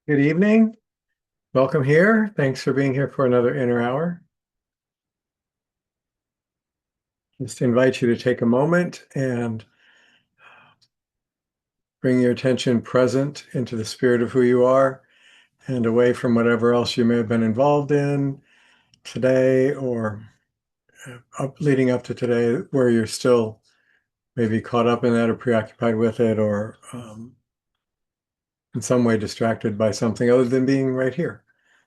Good evening. Welcome here. Thanks for being here for another inner hour. Just invite you to take a moment and bring your attention present into the spirit of who you are and away from whatever else you may have been involved in today or leading up to today, where you're still maybe caught up in that or preoccupied with it or in some way distracted by something other than being right here.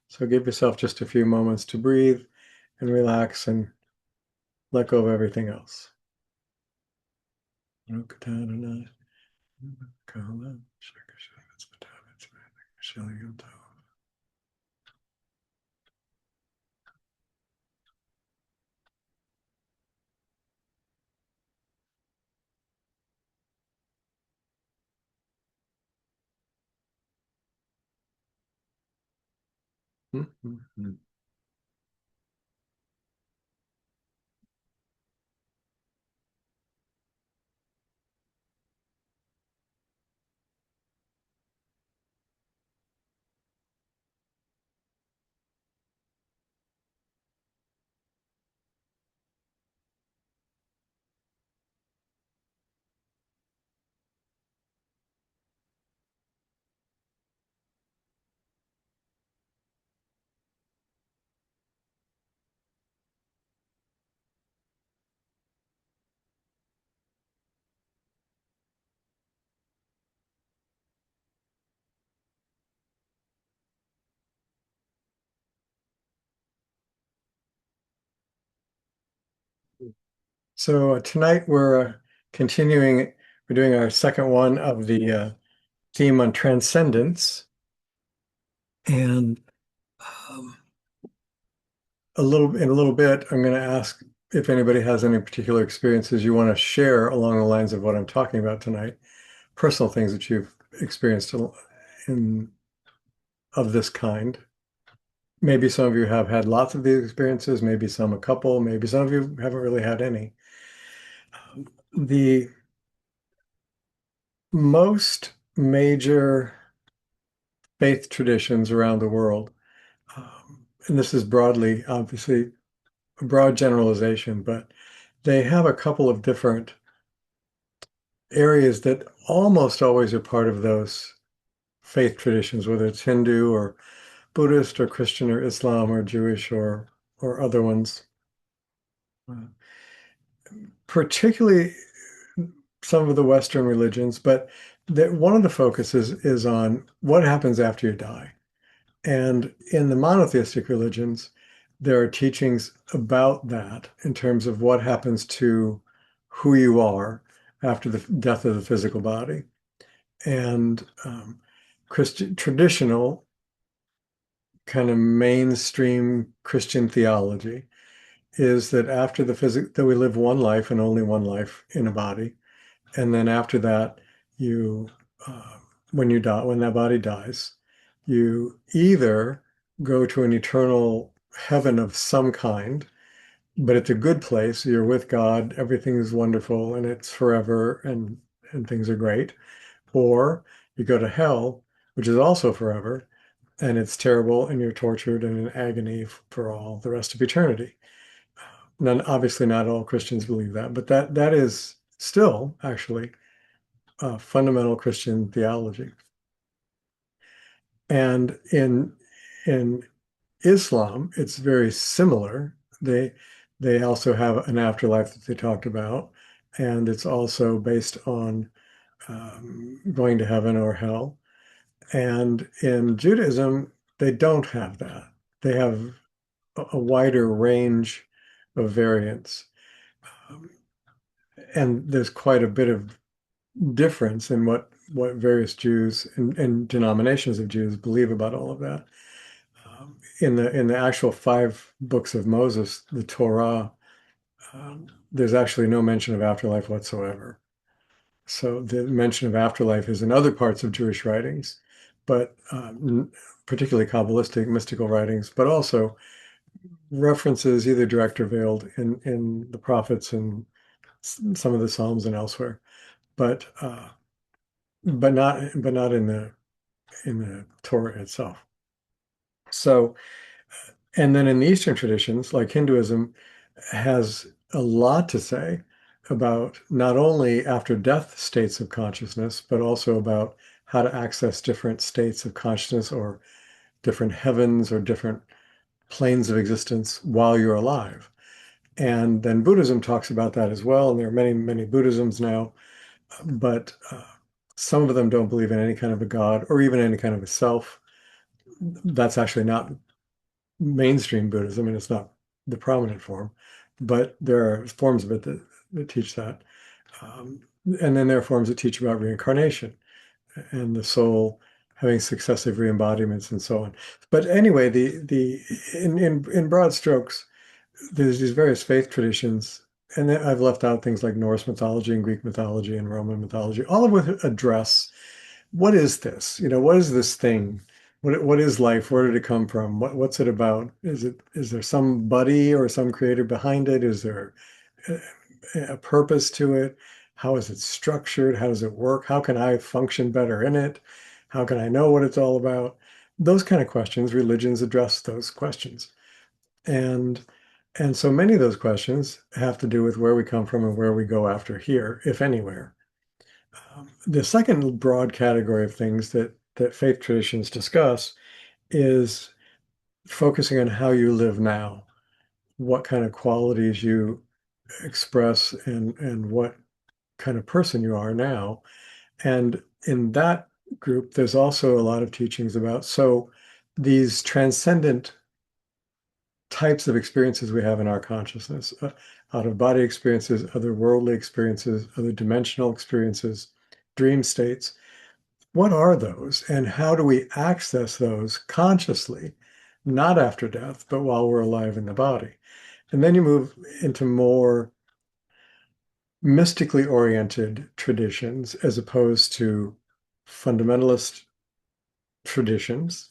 So give yourself just a few moments to breathe and relax and let go of everything else. So tonight we're continuing, we're doing our second one of the theme on transcendence. And um, in a little bit, I'm going to ask if anybody has any particular experiences you want to share along the lines of what I'm talking about tonight, personal things that you've experienced in of this kind. Maybe some of you have had lots of these experiences, maybe some a couple, maybe some of you haven't really had any. The most major faith traditions around the world, and this is broadly, obviously, a broad generalization, but they have a couple of different areas that almost always are part of those faith traditions, whether it's Hindu or Buddhist or Christian or Islam or Jewish or other ones. Uh, Particularly some of the Western religions, but one of the focuses is on what happens after you die. And in the monotheistic religions, there are teachings about that in terms of what happens to who you are after the death of the physical body. And Christian traditional kind of mainstream Christian theology is that after the that we live one life and only one life in a body, and then after that, you uh, when you die, when that body dies, you either go to an eternal heaven of some kind, but it's a good place. You're with God, everything is wonderful, and it's forever, and things are great. Or you go to hell, which is also forever, and it's terrible, and you're tortured and in agony for all the rest of eternity. None, obviously, not all Christians believe that, but that is still actually fundamental Christian theology. And in Islam, it's very similar. They also have an afterlife that they talked about, and it's also based on going to heaven or hell. And in Judaism, they don't have that. They have a wider range of variants. Um, and there's quite a bit of difference in what various Jews and denominations of Jews believe about all of that. In the actual five books of Moses, the Torah, there's actually no mention of afterlife whatsoever. So the mention of afterlife is in other parts of Jewish writings, but particularly Kabbalistic mystical writings, but also references either direct or veiled in the prophets and some of the Psalms and elsewhere. But but not in the in the Torah itself. So, and then in the Eastern traditions, like Hinduism, has a lot to say about not only after death states of consciousness, but also about how to access different states of consciousness or different heavens or different planes of existence while you're alive. And then Buddhism talks about that as well. And there are many, many Buddhisms now, but some of them don't believe in any kind of a God or even any kind of a self. That's actually not mainstream Buddhism, and it's not the prominent form, but there are forms of it that teach that. Um, and then there are forms that teach about reincarnation and the soul having successive re-embodiments and so on. But anyway, the in broad strokes, there's these various faith traditions, and then I've left out things like Norse mythology and Greek mythology and Roman mythology, all of which address what is this? What is this thing? What is life? Where did it come from? What's it about? Is there somebody or some creator behind it? Is there a, a purpose to it? How is it structured? How does it work? How can I function better in it? How can I know what it's all about? Those kind of questions, religions address those questions. And and so many of those questions have to do with where we come from and where we go after here, if anywhere. The second broad category of things that faith traditions discuss is focusing on how you live now, what kind of qualities you express, and what kind of person you are now. And in that group, there's also a lot of teachings about these transcendent types of experiences we have in our consciousness, out of body experiences, otherworldly experiences, other dimensional experiences, dream states. What are those, and how do we access those consciously, not after death, but while we're alive in the body? And then you move into more mystically oriented traditions as opposed to fundamentalist traditions.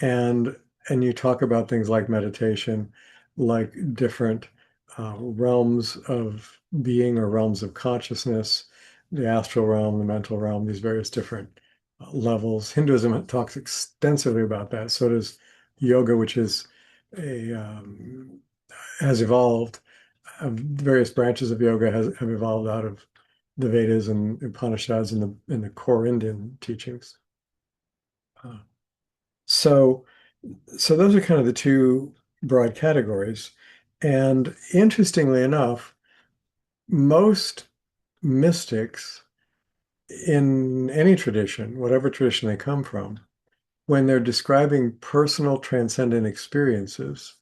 And and you talk about things like meditation, like different realms of being or realms of consciousness, the astral realm, the mental realm, these various different levels. Hinduism talks extensively about that. So does yoga, which is a has evolved. Various branches of yoga have evolved out of the Vedas and Upanishads and the core Indian teachings. Uh, so so those are kind of the two broad categories. And interestingly enough, most mystics in any tradition, whatever tradition they come from, when they're describing personal transcendent experiences,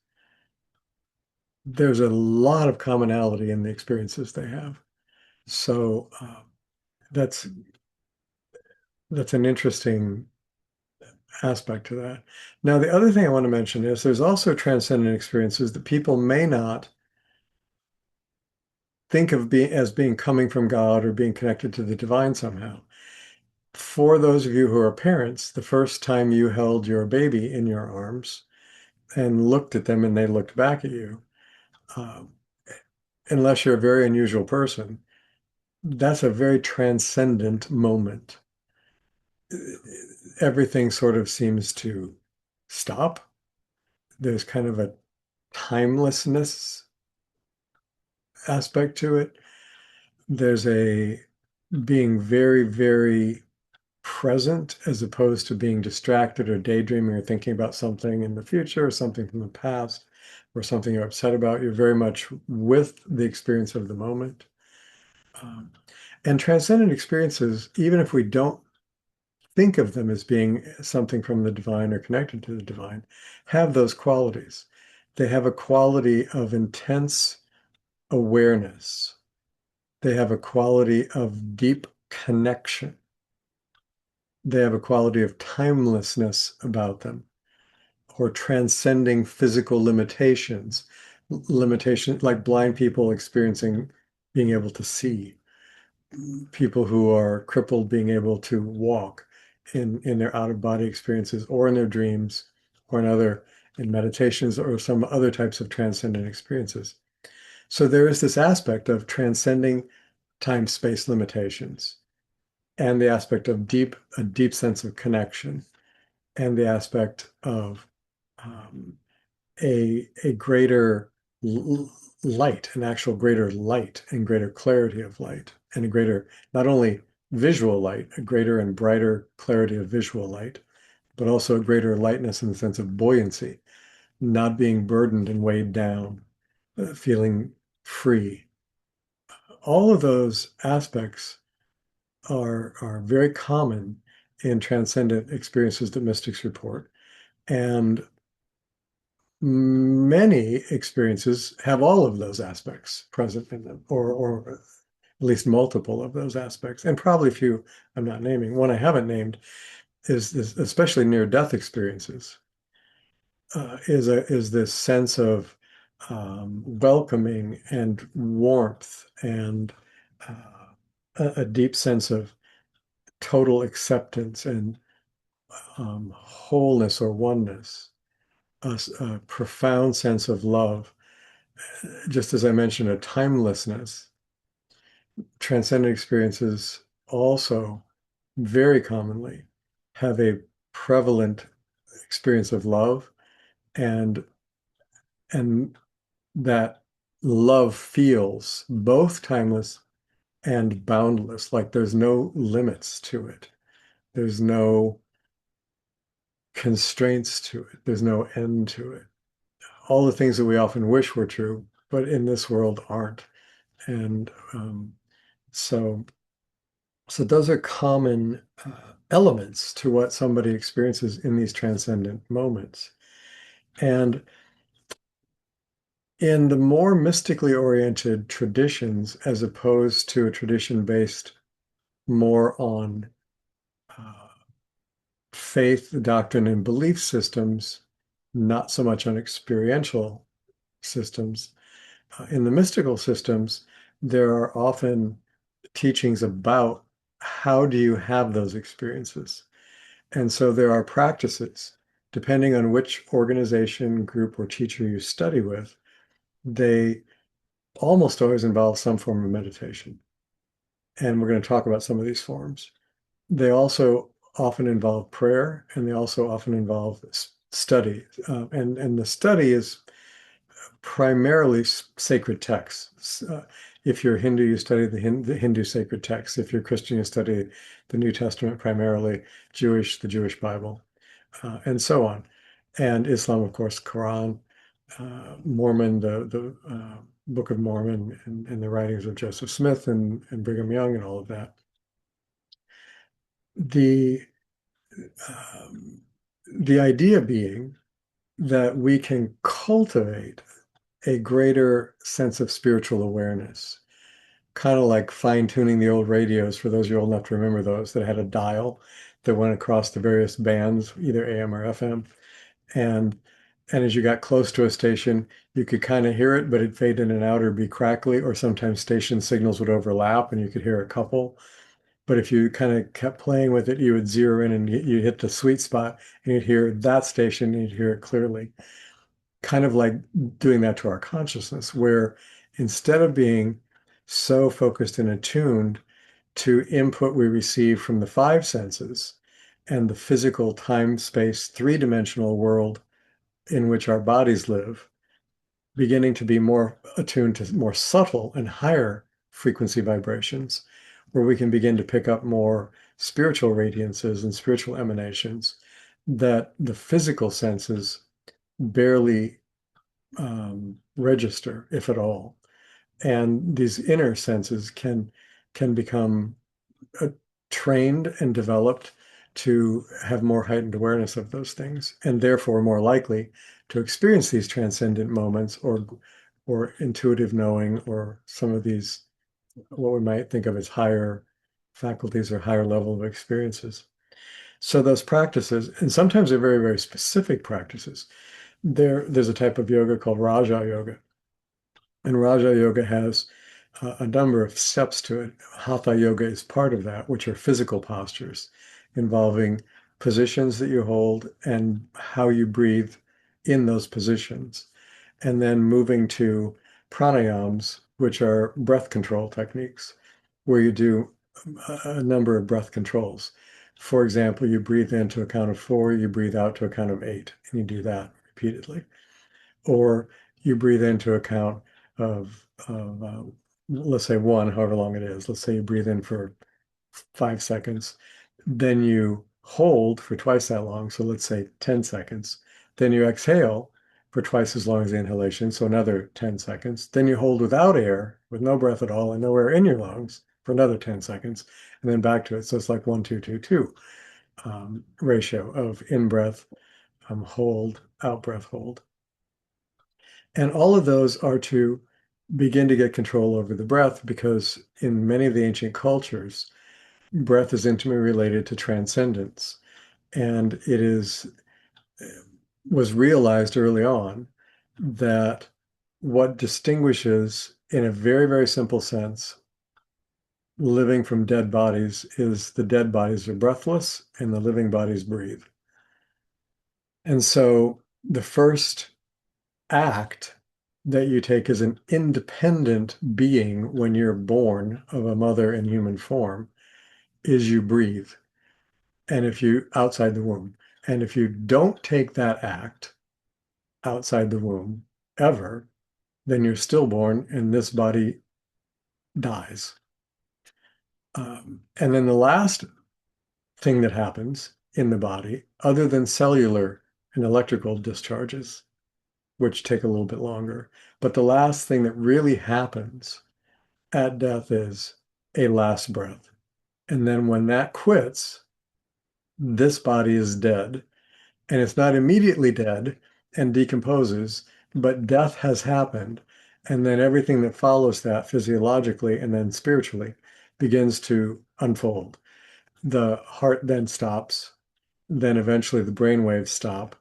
there's a lot of commonality in the experiences they have. So that's that's an interesting aspect to that. Now, the other thing I want to mention is there's also transcendent experiences that people may not think of being coming from God or being connected to the divine somehow. For those of you who are parents, the first time you held your baby in your arms and looked at them and they looked back at you, uh, unless you're a very unusual person, that's a very transcendent moment. Everything sort of seems to stop. There's kind of a timelessness aspect to it. There's a being very, very present as opposed to being distracted or daydreaming or thinking about something in the future or something from the past or something you're upset about. You're very much with the experience of the moment. Um, and transcendent experiences, even if we don't think of them as being something from the divine or connected to the divine, have those qualities. They have a quality of intense awareness. They have a quality of deep connection. They have a quality of timelessness about them, or transcending physical limitations, like blind people experiencing being able to see, people who are crippled being able to walk in their out-of-body experiences or in their dreams or in meditations or some other types of transcendent experiences. So there is this aspect of transcending time-space limitations and the aspect of a deep sense of connection, and the aspect of um, a greater light, an actual greater light and greater clarity of light, and a greater, not only visual light, a greater and brighter clarity of visual light, but also a greater lightness in the sense of buoyancy, not being burdened and weighed down, feeling free. All of those aspects are very common in transcendent experiences that mystics report. And many experiences have all of those aspects present in them, or at least multiple of those aspects, and probably a few I'm not naming. One I haven't named is this, especially near-death experiences, is this sense of welcoming and warmth and a deep sense of total acceptance and wholeness or oneness, a profound sense of love, just as I mentioned, a timelessness. Transcendent experiences also very commonly have a prevalent experience of love, and and that love feels both timeless and boundless, like there's no limits to it. There's no constraints to it. There's no end to it. All the things that we often wish were true, but in this world aren't. And so, so those are common elements to what somebody experiences in these transcendent moments. And in the more mystically oriented traditions, as opposed to a tradition based more on uh, faith, doctrine, and belief systems, not so much on experiential systems. In the mystical systems, there are often teachings about how do you have those experiences. And so there are practices, depending on which organization, group, or teacher you study with, they almost always involve some form of meditation. And we're going to talk about some of these forms. They also often involve prayer, and they also often involve study. And the study is primarily sacred texts. If you're Hindu, you study the Hindu sacred texts. If you're Christian, you study the New Testament primarily, Jewish, the Jewish Bible, and so on. And Islam, of course, Quran, Mormon, the Book of Mormon, and the writings of Joseph Smith and Brigham Young and all of that. The the idea being that we can cultivate a greater sense of spiritual awareness, kind of like fine-tuning the old radios, for those of you old enough to remember those, that had a dial that went across the various bands, either AM or FM. And and as you got close to a station, you could kind of hear it, but it'd fade in and out or be crackly, or sometimes station signals would overlap and you could hear a couple. But if you kind of kept playing with it, you would zero in and you hit the sweet spot and you'd hear that station and you'd hear it clearly. Kind of like doing that to our consciousness, where instead of being so focused and attuned to input we receive from the five senses and the physical time, space, three-dimensional world in which our bodies live, beginning to be more attuned to more subtle and higher frequency vibrations, where we can begin to pick up more spiritual radiances and spiritual emanations that the physical senses barely register, if at all. And these inner senses can become trained and developed to have more heightened awareness of those things, and therefore more likely to experience these transcendent moments or intuitive knowing, or some of these what we might think of as higher faculties or higher level of experiences. So those practices, and sometimes they're very, very specific practices. There's a type of yoga called Raja Yoga, and Raja Yoga has a number of steps to it. Hatha Yoga is part of that, which are physical postures involving positions that you hold and how you breathe in those positions. And then moving to pranayams, which are breath control techniques, where you do a number of breath controls. For example, you breathe in to a count of 4, you breathe out to a count of 8, and you do that repeatedly. Or you breathe into a count of let's say 1, however long it is. Let's say you breathe in for 5 seconds, then you hold for twice that long. So let's say 10 seconds. Then you exhale for twice as long as the inhalation. So another 10 seconds. Then you hold without air, with no breath at all and no air in your lungs for another 10 seconds, and then back to it. So it's like 1, 2, 2, 2 ratio of in breath, hold, out breath, hold. And all of those are to begin to get control over the breath because in many of the ancient cultures, breath is intimately related to transcendence. And it was realized early on that what distinguishes, in a very, very simple sense, living from dead bodies is the dead bodies are breathless and the living bodies breathe. And so the first act that you take as an independent being when you're born of a mother in human form is you breathe. And if you outside the womb, and if you don't take that act outside the womb ever, then you're stillborn and this body dies. And then the last thing that happens in the body, other than cellular and electrical discharges, which take a little bit longer, but the last thing that really happens at death is a last breath. And then when that quits, this body is dead. And it's not immediately dead and decomposes, but death has happened. And then everything that follows that physiologically and then spiritually begins to unfold. The heart then stops, then eventually the brain waves stop,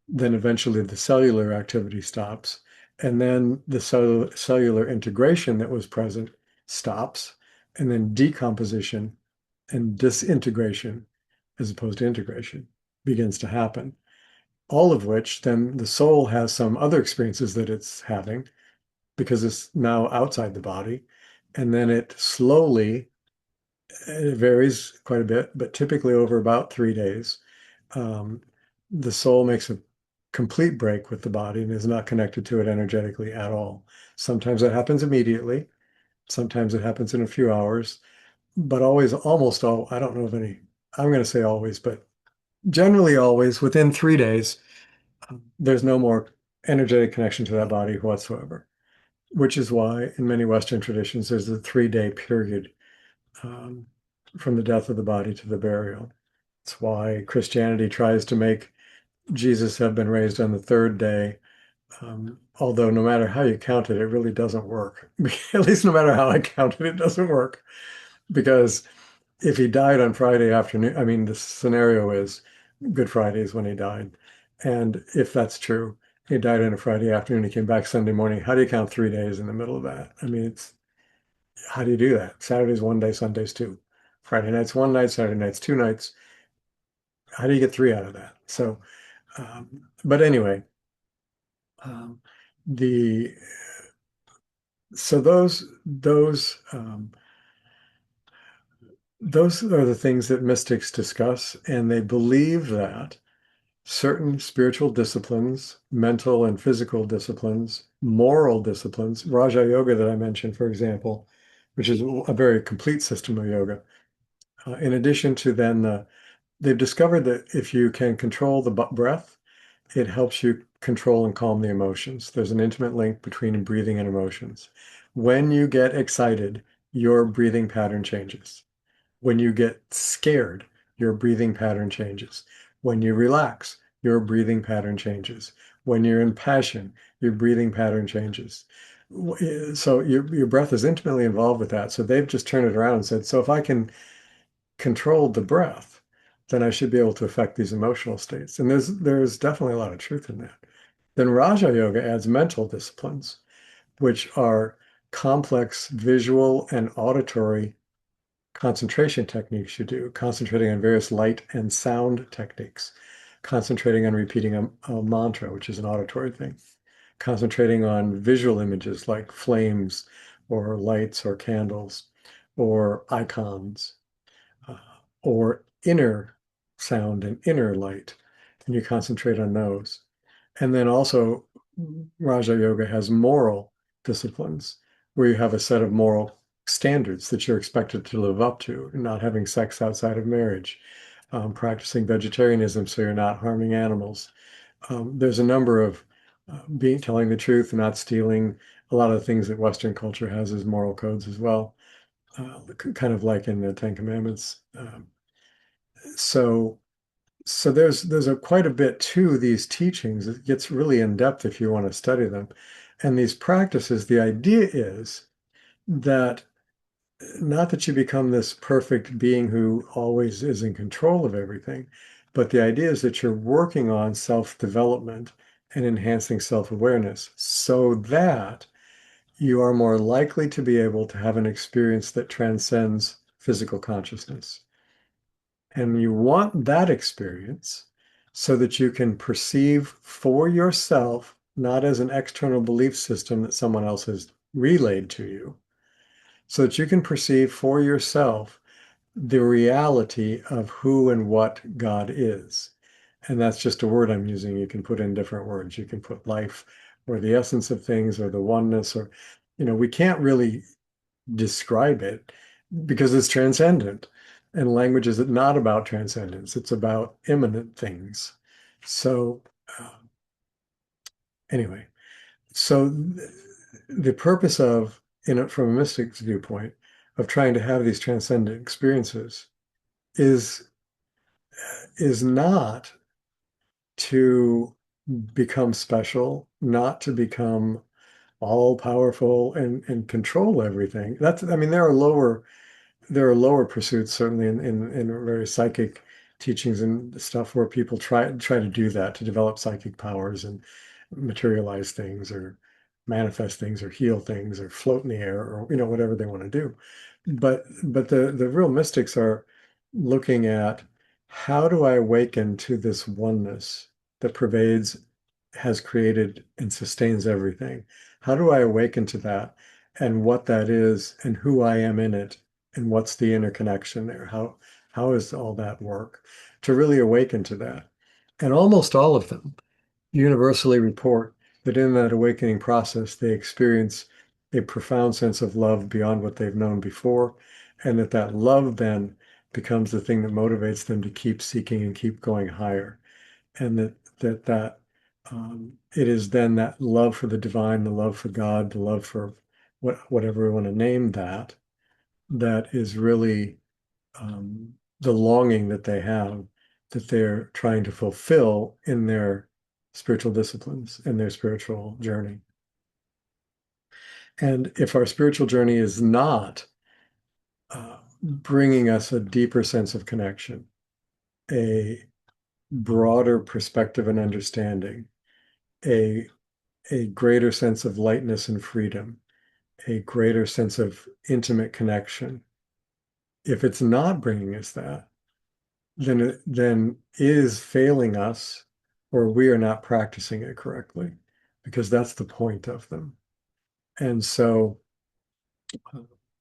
then eventually the cellular activity stops, and then the cellular integration that was present stops, and then decomposition and disintegration, as opposed to integration, begins to happen. All of which then the soul has some other experiences that it's having because it's now outside the body. And then it slowly, it varies quite a bit, but typically over about 3 days, um, the soul makes a complete break with the body and is not connected to it energetically at all. Sometimes it happens immediately. Sometimes it happens in a few hours, but always, almost all, I don't know of any, I'm going to say always, but generally always within 3 days, there's no more energetic connection to that body whatsoever, which is why in many Western traditions, there's a 3-day period um, from the death of the body to the burial. It's why Christianity tries to make Jesus have been raised on the third day. Although no matter how you count it, it really doesn't work. At least no matter how I count it, it doesn't work. Because if he died on Friday afternoon, I mean, the scenario is Good Friday is when he died. And if that's true, he died on a Friday afternoon, he came back Sunday morning. How do you count 3 days in the middle of that? I mean, how do you do that? Saturday's one day, Sunday's two. Friday night's one night, Saturday night's two nights. How do you get three out of that? So, but anyway, um, the so those are the things that mystics discuss, and they believe that certain spiritual disciplines, mental and physical disciplines, moral disciplines, Raja Yoga that I mentioned, for example, which is a very complete system of yoga. In addition to then, they've discovered that if you can control the breath, it helps you control and calm the emotions. There's an intimate link between breathing and emotions. When you get excited, your breathing pattern changes. When you get scared, your breathing pattern changes. When you relax, your breathing pattern changes. When you're in passion, your breathing pattern changes. So your breath is intimately involved with that. So they've just turned it around and said, so if I can control the breath, then I should be able to affect these emotional states. And there's definitely a lot of truth in that. Then Raja Yoga adds mental disciplines, which are complex visual and auditory concentration techniques you do, concentrating on various light and sound techniques, concentrating on repeating a mantra, which is an auditory thing, concentrating on visual images like flames or lights or candles, or icons, uh, or inner sound and inner light, and you concentrate on those. And then also, Raja Yoga has moral disciplines where you have a set of moral standards that you're expected to live up to, not having sex outside of marriage, practicing vegetarianism so you're not harming animals. There's a number of being telling the truth, not stealing, a lot of the things that Western culture has as moral codes as well, kind of like in the Ten Commandments. So there's a quite a bit to these teachings. It gets really in depth if you want to study them. And these practices, the idea is that not that you become this perfect being who always is in control of everything, but the idea is that you're working on self-development and enhancing self-awareness so that you are more likely to be able to have an experience that transcends physical consciousness. And you want that experience so that you can perceive for yourself, not as an external belief system that someone else has relayed to you, so that you can perceive for yourself the reality of who and what God is. And that's just a word I'm using. You can put in different words. You can put life or the essence of things or the oneness, or, we can't really describe it because it's transcendent. And language is not about transcendence, it's about immanent things. So, uh, anyway, so the purpose of, from a mystic's viewpoint, of trying to have these transcendent experiences is not to become special, not to become all powerful and control everything. That's, I mean, there are lower pursuits, certainly in various psychic teachings and stuff, where people try to do that, to develop psychic powers and materialize things or manifest things or heal things or float in the air, or whatever they want to do. But the real mystics are looking at, how do I awaken to this oneness that pervades, has created and sustains everything? How do I awaken to that, and what that is and who I am in it, and what's the interconnection there? How does all that work? To really awaken to that. And almost all of them universally report that in that awakening process, they experience a profound sense of love beyond what they've known before, and that love then becomes the thing that motivates them to keep seeking and keep going higher. And that it is then that love for the divine, the love for God, the love for whatever we want to name that, that is really the longing that they have, that they're trying to fulfill in their spiritual disciplines and their spiritual journey. And if our spiritual journey is not bringing us a deeper sense of connection, a broader perspective and understanding, a, a greater sense of lightness and freedom, a greater sense of intimate connection, if it's not bringing us that, then it then is failing us, or we are not practicing it correctly, because that's the point of them. And so,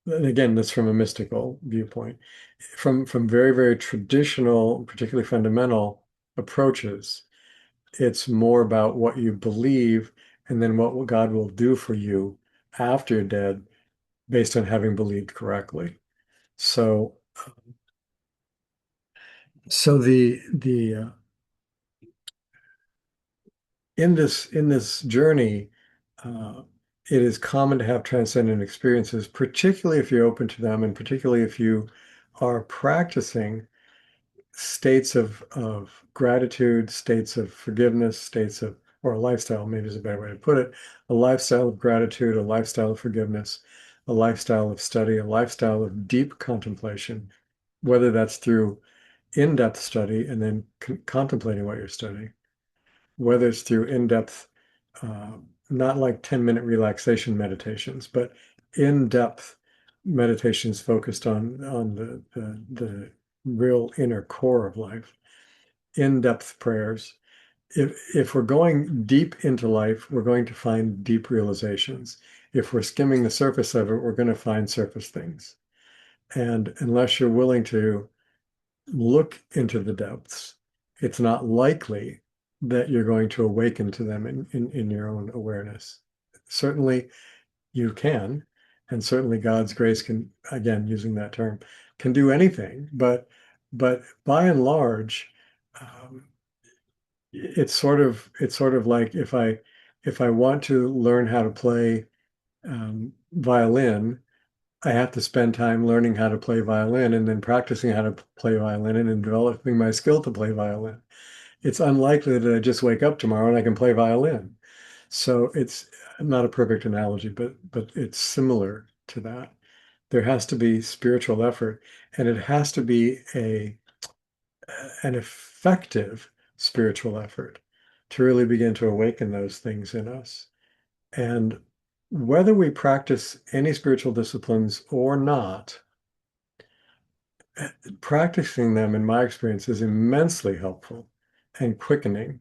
and again, that's from a mystical viewpoint. From very, very traditional, particularly fundamental approaches, it's more about what you believe and then what God will do for you after you're dead based on having believed correctly. So, the in this journey, uh, it is common to have transcendent experiences, particularly if you're open to them, and particularly if you are practicing states of gratitude, states of forgiveness, or a lifestyle, maybe is a better way to put it, a lifestyle of gratitude, a lifestyle of forgiveness, a lifestyle of study, a lifestyle of deep contemplation, whether that's through in-depth study and then contemplating what you're studying, whether it's through in-depth, uh, not like 10-minute relaxation meditations, but in-depth meditations focused on the real inner core of life, in-depth prayers. If we're going deep into life, we're going to find deep realizations. If we're skimming the surface of it, we're going to find surface things. And unless you're willing to look into the depths, it's not likely that you're going to awaken to them in your own awareness. Certainly you can, and certainly God's grace can, again, using that term, can do anything, but by and large, um, it's sort of like if I want to learn how to play violin, I have to spend time learning how to play violin and then practicing how to play violin and then developing my skill to play violin. It's unlikely that I just wake up tomorrow and I can play violin. So it's not a perfect analogy, but it's similar to that. There has to be spiritual effort, and it has to be an effective spiritual effort to really begin to awaken those things in us. And whether we practice any spiritual disciplines or not, practicing them, in my experience, is immensely helpful and quickening.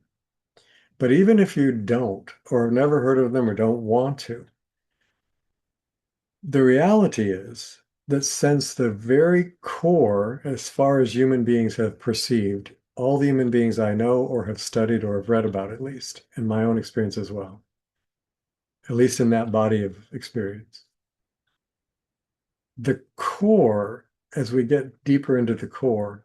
But even if you don't, or have never heard of them or don't want to, the reality is that since the very core, as far as human beings have perceived, all the human beings I know or have studied or have read about, at least, in my own experience as well, at least in that body of experience, the core, as we get deeper into the core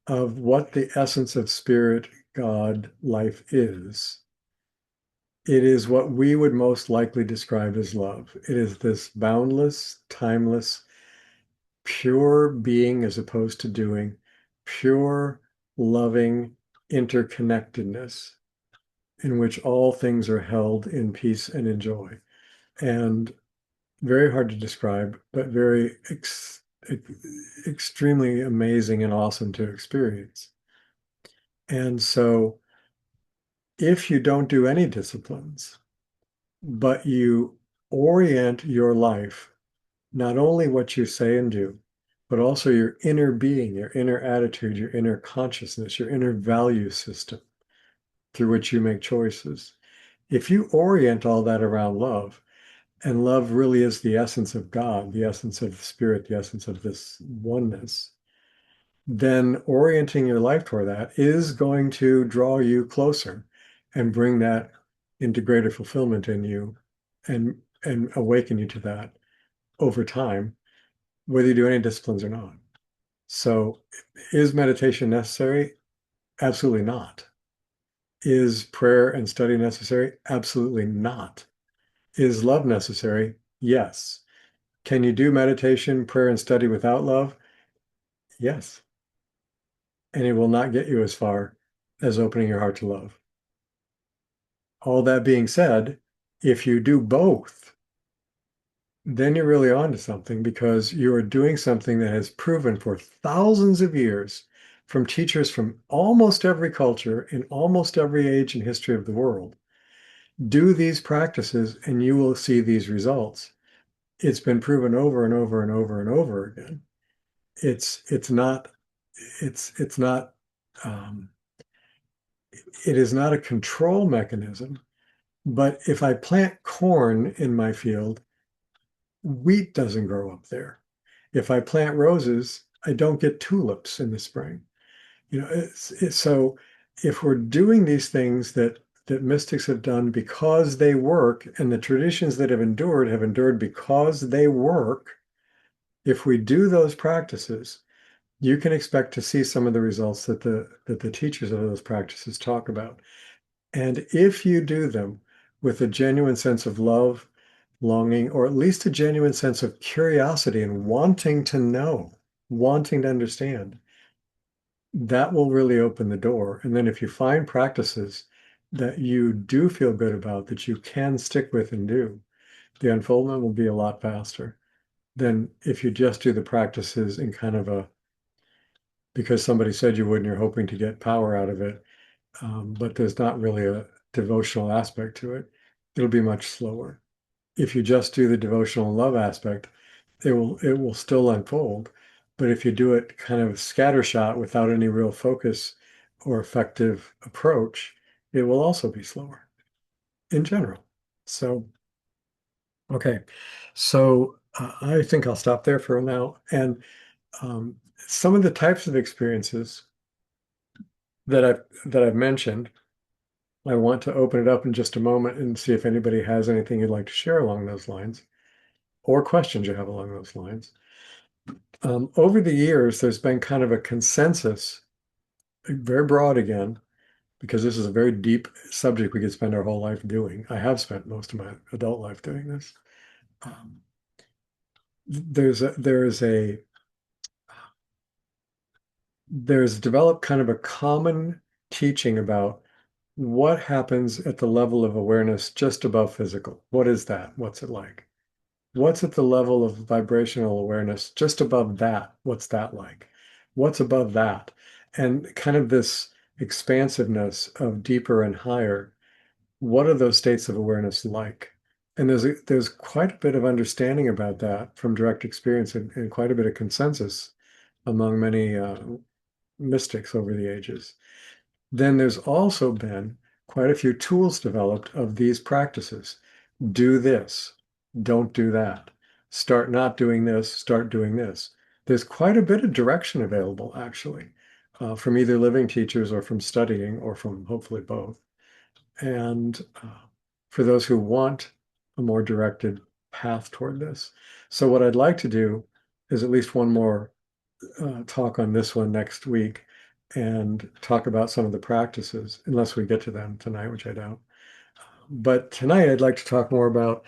of what the essence of spirit, God, life is, it is what we would most likely describe as love. It is this boundless, timeless, pure being as opposed to doing, pure, loving interconnectedness in which all things are held in peace and in joy. And very hard to describe, but very extremely amazing and awesome to experience. And so if you don't do any disciplines, but you orient your life, not only what you say and do, but also your inner being, your inner attitude, your inner consciousness, your inner value system through which you make choices. If you orient all that around love, and love really is the essence of God, the essence of the spirit, the essence of this oneness, then orienting your life toward that is going to draw you closer and bring that into greater fulfillment in you and awaken you to that over time, whether you do any disciplines or not. So is meditation necessary? Absolutely not. Is prayer and study necessary? Absolutely not. Is love necessary? Yes. Can you do meditation, prayer, and study without love? Yes. And it will not get you as far as opening your heart to love. All that being said, if you do both, then you're really on to something because you are doing something that has proven for thousands of years from teachers from almost every culture in almost every age and history of the world. Do these practices and you will see these results. It's been proven over and over and over and over again. It's not it's not um, it is not a control mechanism. But if I plant corn in my field, wheat doesn't grow up there. If I plant roses, I don't get tulips in the spring. So if we're doing these things that mystics have done because they work, and the traditions that have endured because they work, if we do those practices, you can expect to see some of the results that the teachers of those practices talk about. And if you do them with a genuine sense of love, longing, or at least a genuine sense of curiosity and wanting to know, wanting to understand, that will really open the door. And then if you find practices that you do feel good about, that you can stick with and do, the unfoldment will be a lot faster than if you just do the practices in kind of a, because somebody said you would and you're hoping to get power out of it. But there's not really a devotional aspect to it. It'll be much slower. If you just do the devotional love aspect, it will still unfold. But if you do it kind of scattershot without any real focus or effective approach, it will also be slower in general. So, okay. So I think I'll stop there for now. And Some of the types of experiences that I've mentioned, I want to open it up in just a moment and see if anybody has anything you'd like to share along those lines or questions you have along those lines. Over the years, there's been kind of a consensus, very broad again, because this is a very deep subject we could spend our whole life doing. I have spent most of my adult life doing this. Um, there's developed kind of a common teaching about what happens at the level of awareness just above physical. What is that? What's it like? What's at the level of vibrational awareness just above that? What's that like? What's above that? And kind of this expansiveness of deeper and higher. What are those states of awareness like? And there's quite a bit of understanding about that from direct experience and quite a bit of consensus among many mystics over the ages. Then there's also been quite a few tools developed of these practices. Do this, don't do that. Start not doing this, start doing this. There's quite a bit of direction available, actually, from either living teachers or from studying or from hopefully both. And for those who want a more directed path toward this. So what I'd like to do is at least one more talk on this one next week and talk about some of the practices, unless we get to them tonight, which I doubt. But tonight, I'd like to talk more about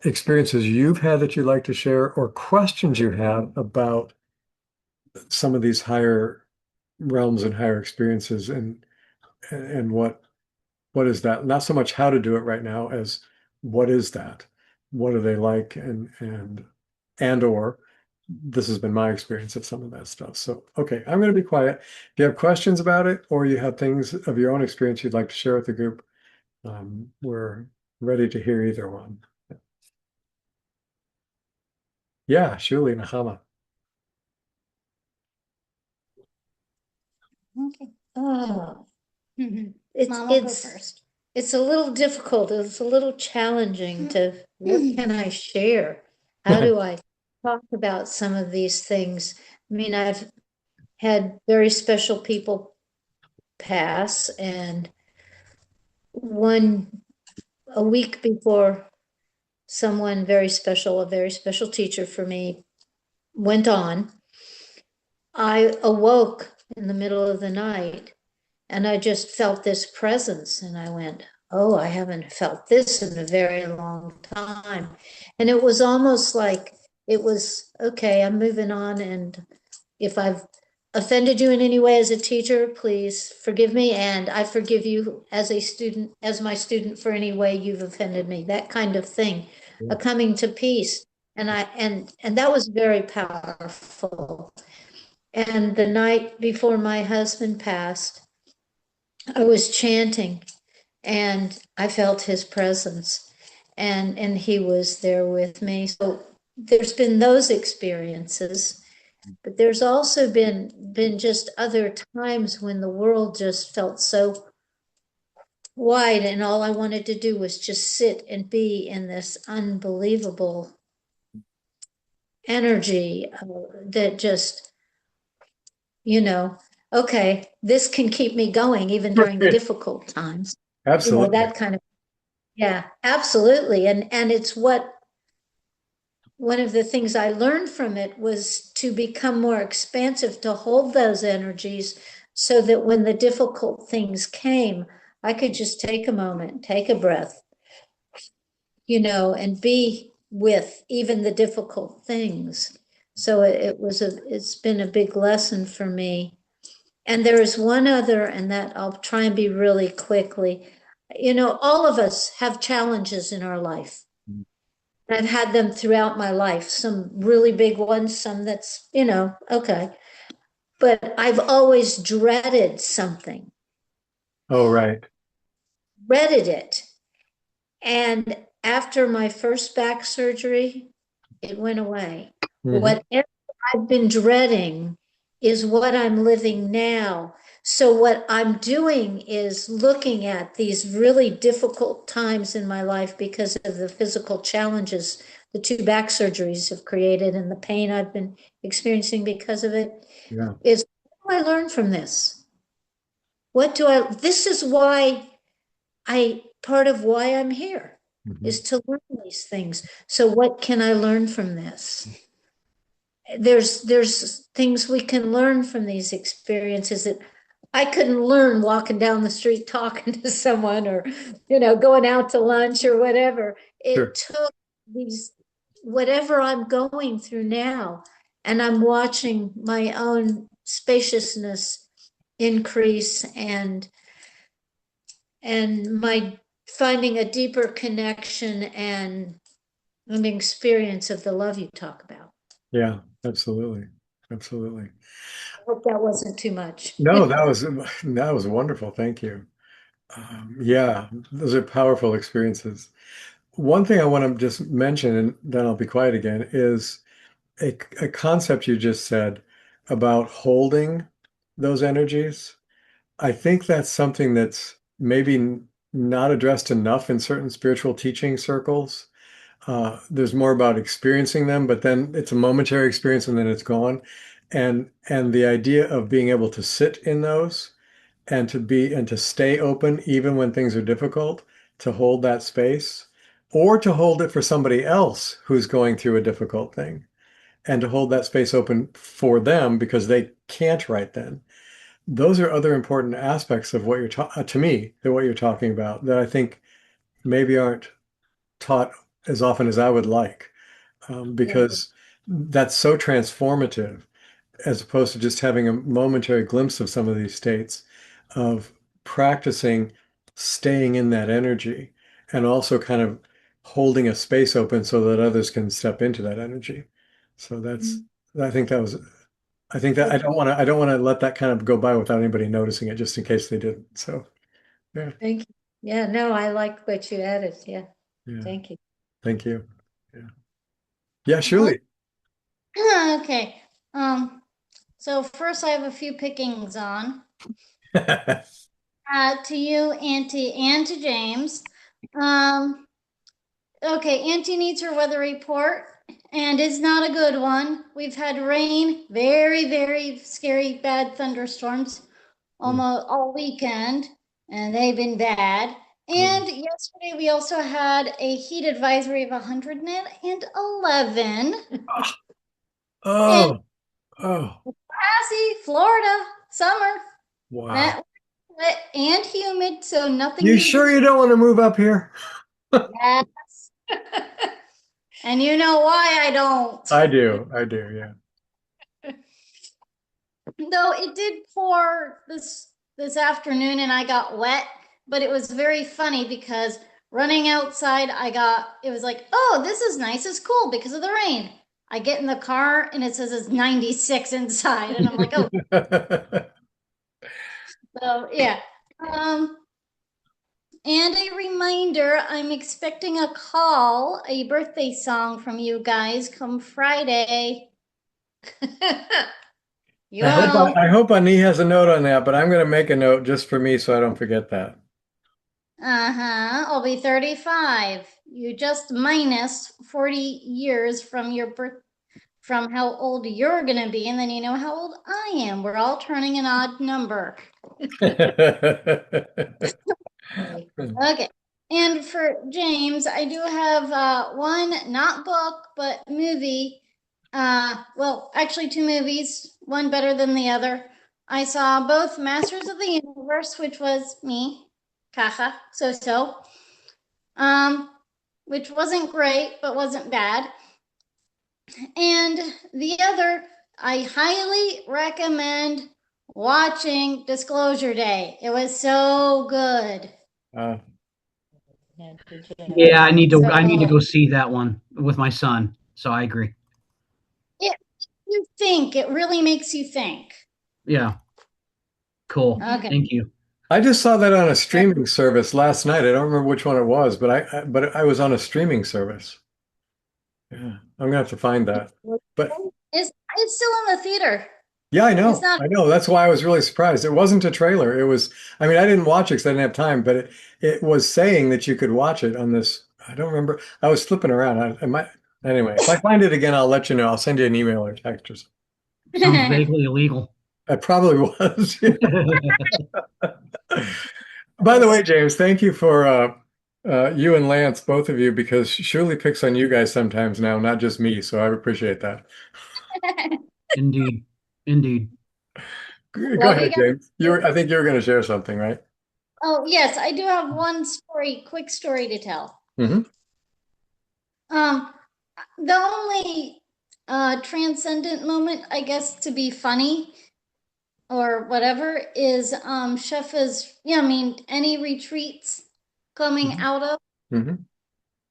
experiences you've had that you'd like to share or questions you have about some of these higher realms and higher experiences and what is that? Not so much how to do it right now as what is that? What are they like? And or this has been my experience of some of that stuff. So, okay, I'm going to be quiet. If you have questions about it or you have things of your own experience you'd like to share with the group, we're ready to hear either one. Yeah, Shuli Nahama. Okay. Oh, it's Mama, go it's first. it's a little difficult. It's a little challenging to what can I share? How do I talk about some of these things? I mean, I've had very special people pass, and a week before someone very special, a very special teacher for me, went on, I awoke in the middle of the night. And I just felt this presence, and I went, oh, I haven't felt this in a very long time. And it was almost like it was, okay, I'm moving on. And if I've offended you in any way as a teacher, please forgive me. And I forgive you as a student, as my student, for any way you've offended me, that kind of thing, a coming to peace. And that was very powerful. And the night before my husband passed, I was chanting and I felt his presence, and he was there with me. So there's been those experiences, but there's also been just other times when the world just felt so wide, and all I wanted to do was just sit and be in this unbelievable energy that just, okay, this can keep me going even during the difficult times. Absolutely. That kind of, yeah, absolutely. And it's one of the things I learned from it was to become more expansive, to hold those energies so that when the difficult things came, I could just take a moment, take a breath, and be with even the difficult things. So it's been a big lesson for me. And there is one other, and that I'll try and be really quickly. All of us have challenges in our life. I've had them throughout my life, some really big ones, some that's, okay. But I've always dreaded something, Oh, right. dreaded it. And after my first back surgery, it went away. Mhm. Whatever I've been dreading is what I'm living now. So what I'm doing is looking at these really difficult times in my life because of the physical challenges the two back surgeries have created and the pain I've been experiencing because of it Yeah. is, what do I learn from this? This is why part of why I'm here Mhm. is to learn these things. So what can I learn from this? There's things we can learn from these experiences that I couldn't learn walking down the street talking to someone or, going out to lunch or whatever. It Sure. took these, whatever I'm going through now, and I'm watching my own spaciousness increase and my finding a deeper connection and an experience of the love you talk about. Yeah, absolutely. Absolutely. I hope that wasn't too much. No, that was wonderful. Thank you. Yeah, those are powerful experiences. One thing I want to just mention, and then I'll be quiet again, is a concept you just said about holding those energies. I think that's something that's maybe not addressed enough in certain spiritual teaching circles. There's more about experiencing them, but then it's a momentary experience and then it's gone. And the idea of being able to sit in those and to stay open even when things are difficult, to hold that space, or to hold it for somebody else who's going through a difficult thing, and to hold that space open for them because they can't right then. Those are other important aspects of what you're to me, that what you're talking about, that I think maybe aren't taught as often as I would like, Yeah. because that's so transformative, as opposed to just having a momentary glimpse of some of these states, of practicing staying in that energy and also kind of holding a space open so that others can step into that energy. So Mm. I think that was, I think that I don't want to let that kind of go by without anybody noticing it, just in case they didn't. So yeah, Thank you. Yeah, no, I like what you added. Yeah, yeah, thank you. thank you. Yeah, yeah, Oh, surely. okay. Um, so first I have a few pickings on. To you, Auntie, and to James. Um, okay, Auntie needs her weather report, and it's not a good one. We've had rain, very, very scary, bad thunderstorms almost all weekend, and they've been bad. And yesterday we also had a heat advisory of 111. And Oh, oh, Passy, Florida, summer, wow. wet and humid, so nothing You new to sure you don't want to move up here? yes. And you know why I don't. I do, yeah. Though it did pour this afternoon and I got wet, but it was very funny because running outside, it was like, oh, this is nice, it's cool because of the rain. I get in the car and it says it's 96 inside, and I'm like, oh, so yeah. Um, And a reminder, I'm expecting a call, a birthday song from you guys come Friday. You know, I hope Ani has a note on that, but I'm going to make a note just for me so I don't forget that. uh-huh, I'll be 35. You just minus 40 years from your birth, from how old you're gonna be, and then you know how old I am. We're all turning an odd number. Okay. And for James, I do have one, not book, but movie. Well, actually, two movies, one better than the other. I saw both Masters of the Universe, which was me, Kaha, so, um, which wasn't great, but wasn't bad. And the other, I highly recommend watching Disclosure Day. It was so good. Uh, Yeah, I need to So go see that one with my son. So I agree. it you think it really makes you think. Yeah, cool. Okay. Thank you. I just saw that on a streaming service last night. I don't remember which one it was, but but I was on a streaming service. Yeah, I'm gonna have to find that. But It's still in the theater. yeah, It's not. I know. That's why I was really surprised. It wasn't a trailer. It was, I mean, I didn't watch it because I didn't have time, but it was saying that you could watch it on this. I don't remember. I was flipping around. I might. Anyway, if I find it again, I'll let you know. I'll send you an email or text or something. Sounds vaguely illegal. I probably was. By the way, James, thank you for you and Lance, both of you, because Shirley picks on you guys sometimes now, not just me. So I appreciate that. Indeed. Indeed. Go Love you ahead, guys. James. I think you were going to share something, right? Oh, yes, I do have one story, quick story to tell. Hmm. Um, the only transcendent moment, I guess, to be funny or whatever is Shefa's, yeah, I mean, any retreats coming Hmm. out of, Hmm.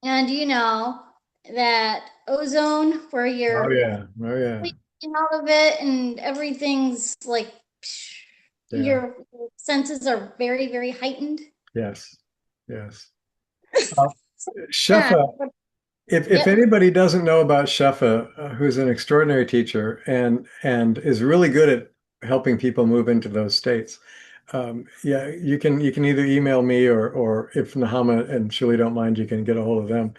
and that ozone where Oh you're yeah. Oh yeah. leaking out of it and everything's like Yeah. your senses are very, very heightened. Yes. Yes. Uh, Yeah. Shefa, if Yep. anybody doesn't know about Shefa, who's an extraordinary teacher and is really good at helping people move into those states, yeah, you can either email me or if Nahama and Shuli don't mind, you can get a hold of them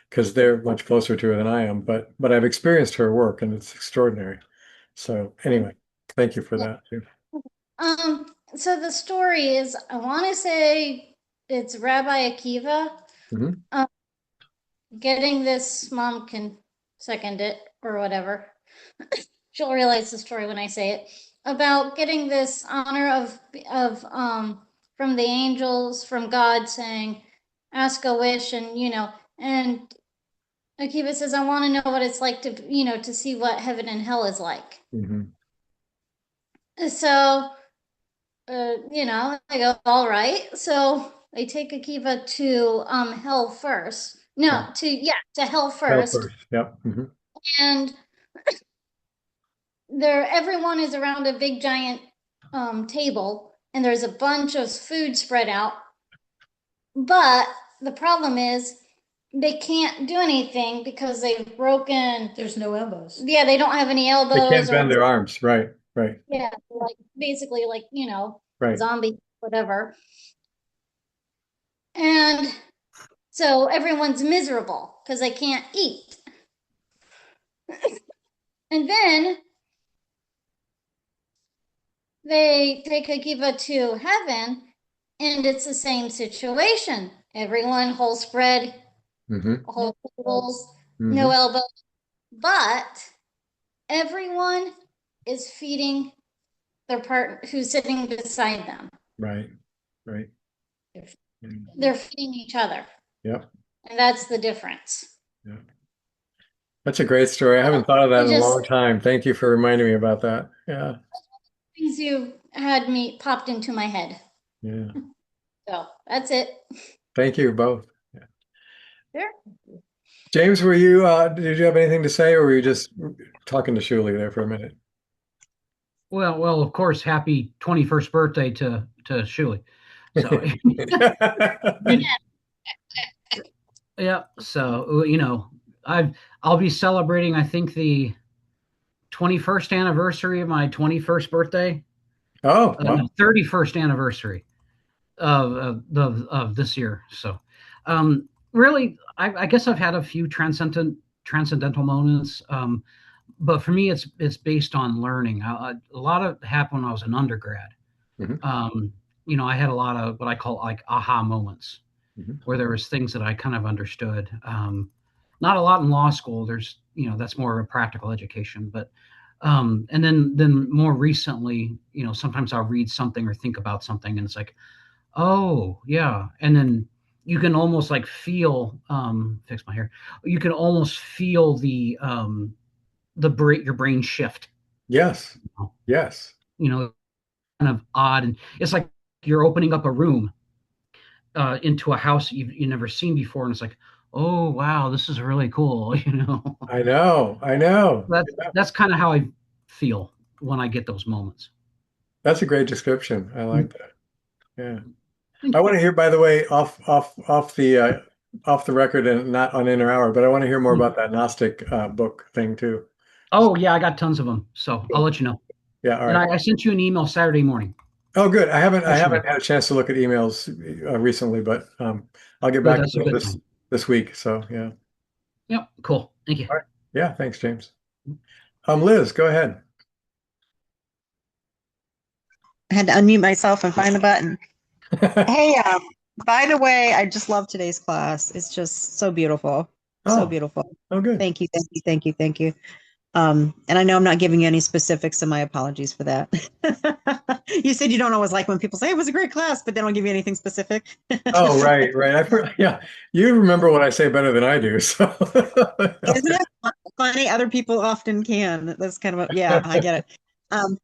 because they're much closer to her than I am. But I've experienced her work and it's extraordinary. So anyway, thank you for Yeah. that too. So the story is, I want to say it's Rabbi Akiva. Hmm. Um, getting this, mom can second it or whatever. She'll realize the story when I say it about getting this honor of from the angels from God saying, ask a wish, and and Akiva says, I want to know what it's like to to see what heaven and hell is like. Hmm. So I go, all right. So I take Akiva to hell first. Yeah. No, to hell Hell first. first. Yep. Hmm. And there everyone is around a big giant table and there's a bunch of food spread out. But the problem is they can't do anything because they've broken. There's no elbows. Yeah, they don't have any They can't elbows or bend their arms. Right. Right. yeah, like basically like, Right. zombie, whatever. And so everyone's miserable because they can't eat. And then they take Akiva to heaven, and it's the same situation. Everyone whole spread, Hmm. whole tables, no Hmm. elbow, but everyone is feeding their part who's sitting beside them. Right. Right. They're feeding each other, Yep. and that's the difference. Yeah. That's a great story. I haven't thought of that It in a just long time. Thank you for reminding me about that. Yeah. things you had me popped into my head. Yeah. So that's it. Thank you both. Yeah. Sure. James, did you have anything to say or were you just talking to Shuli there for a minute? Well, of course, happy 21st birthday to Shuli. So yeah, so I'll be celebrating, I think, the 21st anniversary of my 21st birthday. Oh, No, wow. 31st anniversary of this year. So really, I guess I've had a few transcendental moments. But for me, it's based on learning. A lot of it happened when I was an undergrad. Hmm. Um, I had a lot of what I call like aha moments, Hmm. where there was things that I kind of understood. Not a lot in law school. There's, that's more of a practical education, but and then more recently, sometimes I'll read something or think about something, and it's like, oh yeah, and then you can almost like feel fix my hair. You can almost feel your brain shift. Yes. You know, Yes. kind of odd, and it's like you're opening up a room into a house you've never seen before, and it's like, oh wow, this is really cool. I know. I know. that's Yeah. that's kind of how I feel when I get those moments. That's a great description. I like that. Yeah. Thank I you. want to hear, by the way, off the record and not on Inner Hour, but I want to hear more about that Gnostic book thing too. Oh yeah, I got tons of them, so I'll let you know. Yeah, all And right. I sent you an email Saturday morning. Oh, good. I Yesterday. haven't had a chance to look at emails recently, but I'll get Good, back to that's a those good this thing. this week. So yeah. Yep, cool. Thank you. All right. Yeah, thanks, James. Liz, go ahead. I had to unmute myself and find the button. Hey, by the way, I just love today's class. It's just so beautiful. So Oh, beautiful. oh, good. Thank you, thank you, thank you, thank you. And I know I'm not giving you any specifics, and my apologies for that. You said you don't always like when people say it was a great class, but they don't give you anything specific. Oh, right, right. Yeah, you remember what I say better than I do. So, Isn't it funny? Other people often can. That's kind of yeah, I get it. Um,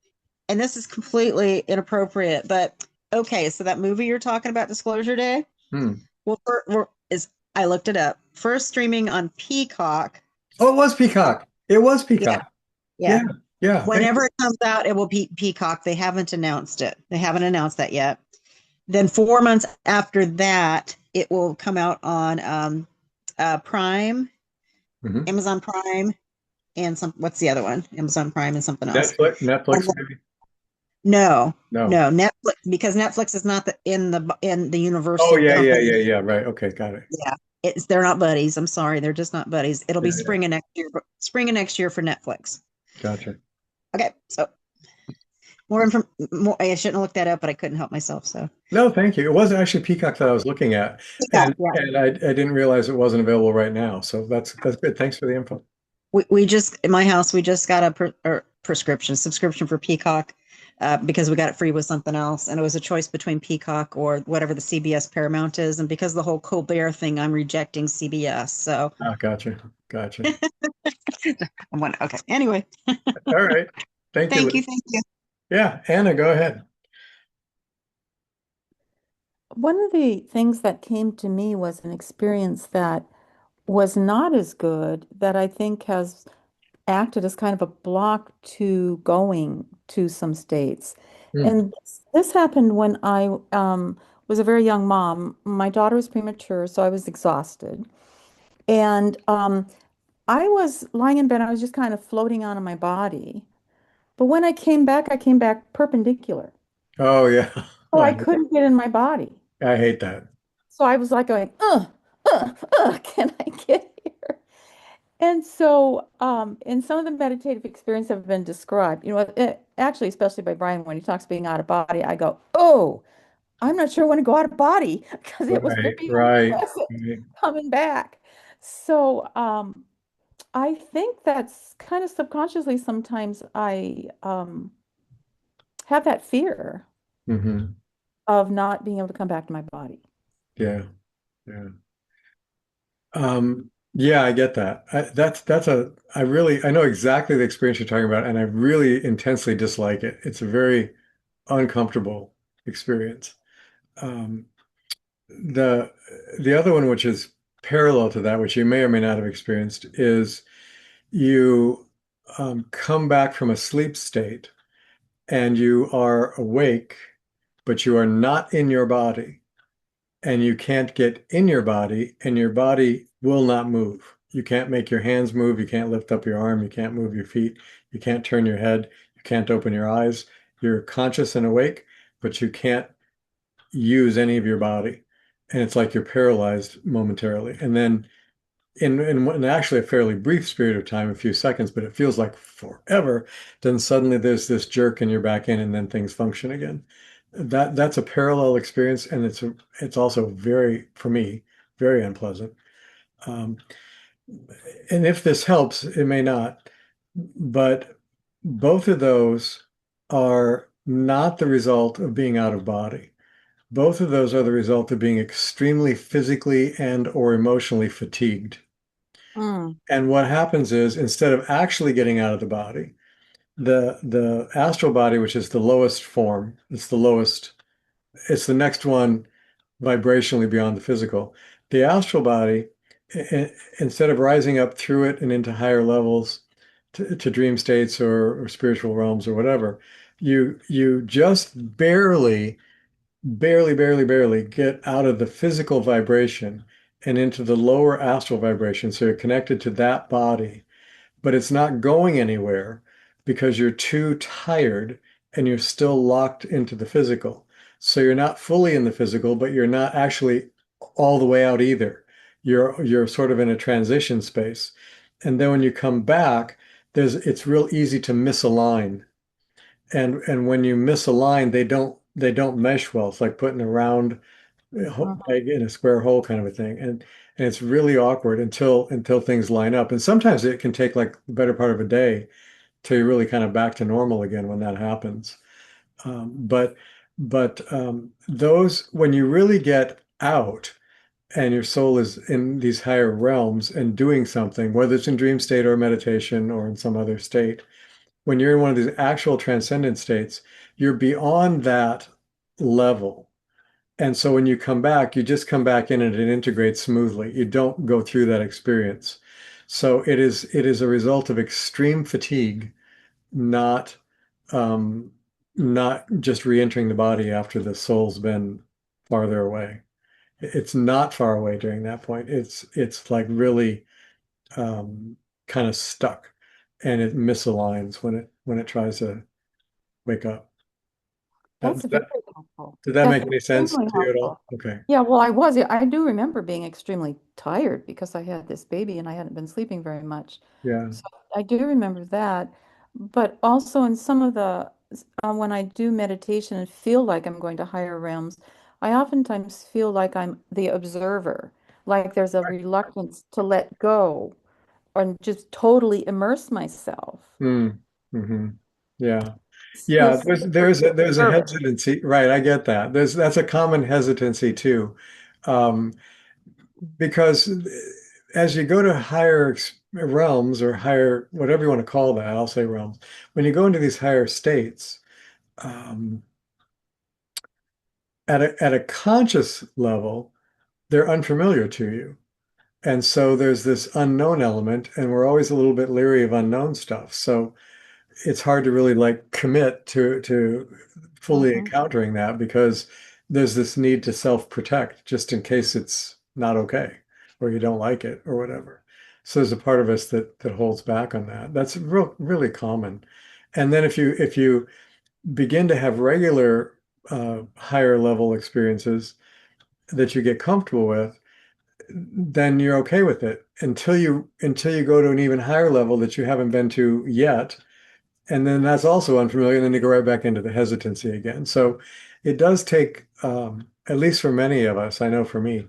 and this is completely inappropriate, but okay, so that movie you're talking about, Disclosure Day, hmm. well, I looked it up. First streaming on Peacock. Oh, it was Peacock. It was Yeah, Peacock. yeah. Yeah, yeah. Thank Whenever you. it comes out, it will be Peacock. They haven't announced it. They haven't announced that yet. Then 4 months after that, it will come out on Prime, Mhm. Amazon Prime, and what's the other one? Amazon Prime and something else. Netflix, And maybe? no, No. no, Netflix, because Netflix is not in the Oh, Universal yeah, yeah, company. yeah, yeah. Right. Okay, got it. Yeah, they're not buddies. I'm sorry, they're just not buddies. It'll Yeah, be yeah. spring of next year for Netflix. Gotcha. Okay, so more info. More. I shouldn't have looked that up, but I couldn't help myself. So No, thank you. It wasn't actually Peacock that I was looking at, Peacock, and yeah. I didn't realize it wasn't available right now. So that's good. Thanks for the info. We just in my house we just got a prescription subscription for Peacock because we got it free with something else, and it was a choice between Peacock or whatever the CBS Paramount is, and because of the whole Colbert thing, I'm rejecting CBS. So Ah, gotcha. Gotcha. I'm one. Okay. Anyway, All right. Thank you, thank you, Liz. thank you. Yeah, Anna, go ahead. One of the things that came to me was an experience that was not as good that I think has acted as kind of a block to going to some states. Hmm. And this happened when I was a very young mom. My daughter was premature, so I was exhausted. And I was lying in bed, I was just kind of floating on in my body. But when I came back perpendicular. Oh, yeah. So I couldn't get in my body. I hate that. So I was like going, can I get here? And so, and some of the meditative experiences have been described, actually, especially by Brian, when he talks being out of body, I go, oh, I'm not sure I want to go out of body because it was Right, very right, unpleasant right. coming back. So, I think that's kind of subconsciously sometimes I have that fear Hmm. of not being able to come back to my body. Yeah, yeah. Yeah, I get that. I know exactly the experience you're talking about, and I really intensely dislike it. It's a very uncomfortable experience. Um, the the other one, which is parallel to that, which you may or may not have experienced, is you come back from a sleep state and you are awake, but you are not in your body, and you can't get in your body, and your body will not move. You can't make your hands move. You can't lift up your arm. You can't move your feet. You can't turn your head. You can't open your eyes. You're conscious and awake, but you can't use any of your body. And it's like you're paralyzed momentarily. And then in actually a fairly brief period of time, a few seconds, but it feels like forever, then suddenly there's this jerk and you're back in and then things function again. That's a parallel experience, and it's also very, for me, very unpleasant. Um, and if this helps, it may not, but both of those are not the result of being out of body. Both of those are the result of being extremely physically and or emotionally fatigued. Mm. And what happens is instead of actually getting out of the body, the astral body, which is the lowest form, it's the next one vibrationally beyond the physical. The astral body, instead of rising up through it and into higher levels to dream states or spiritual realms or whatever, you just barely get out of the physical vibration and into the lower astral vibration. So you're connected to that body, but it's not going anywhere because you're too tired and you're still locked into the physical. So you're not fully in the physical, but you're not actually all the way out either. You're sort of in a transition space. And then when you come back, it's real easy to misalign. And when you misalign, they don't mesh well. It's like putting a round peg in a square hole kind of a thing. And it's really awkward until things line up. And sometimes it can take like the better part of a day till you're really kind of back to normal again when that happens. But those when you really get out and your soul is in these higher realms and doing something, whether it's in dream state or meditation or in some other state, when you're in one of these actual transcendent states, you're beyond that level. And so when you come back, you just come back in and it integrates smoothly. You don't go through that experience. So it is a result of extreme fatigue, not um, not just re-entering the body after the soul's been farther away. It's not far away during that point. It's like really kind of stuck, and it misaligns when it tries to wake up. That's Does very that helpful. did that That's make any sense extremely to you at helpful. all? Okay. Yeah, well, I do remember being extremely tired because I had this baby and I hadn't been sleeping very much. Yeah. So I do remember that. But also in some of when I do meditation and feel like I'm going to higher realms, I oftentimes feel like I'm the observer, like there's a reluctance to let go and just totally immerse myself. Mm. Hmm. Yeah. Yeah, Feels there's a nervous. hesitancy, right? I get that. That's a common hesitancy too. Um, because as you go to higher realms or higher, whatever you want to call that, I'll say realms. When you go into these higher states, um, at a conscious level, they're unfamiliar to you. And so there's this unknown element, and we're always a little bit leery of unknown stuff. So it's hard to really like commit to fully Hmm. encountering that because there's this need to self-protect just in case it's not okay or you don't like it or whatever. So there's a part of us that holds back on that. That's really common. And then if you begin to have regular higher level experiences that you get comfortable with, then you're okay with it until you go to an even higher level that you haven't been to yet, and then that's also unfamiliar, and then you go right back into the hesitancy again. So it does take, at least for many of us, I know for me,